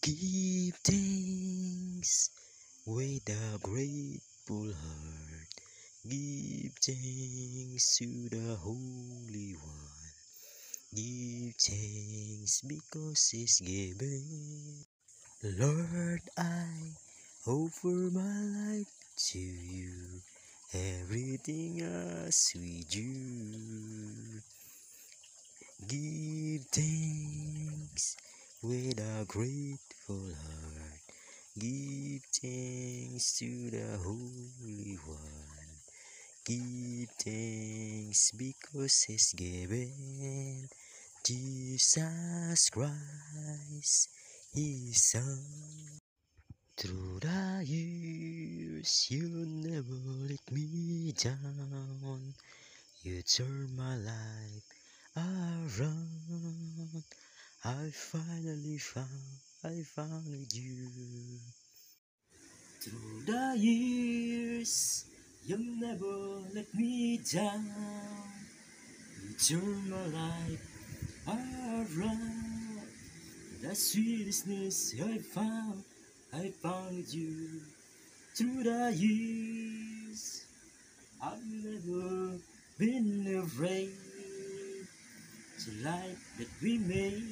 Give thanks with a grateful heart. Give thanks to the Holy One. Give thanks because He's given. Lord, I offer my life to you. Everything else we do. Give thanks with a grateful heart. Give thanks to the Holy One. Give thanks because He's given Jesus Christ, His Son. Through the years, you never let me down. You turn my life around. I finally found you. Through the years, you never let me down. You turn my life around. The sweetness I found you. Through the years, I've never been afraid. The life that we made,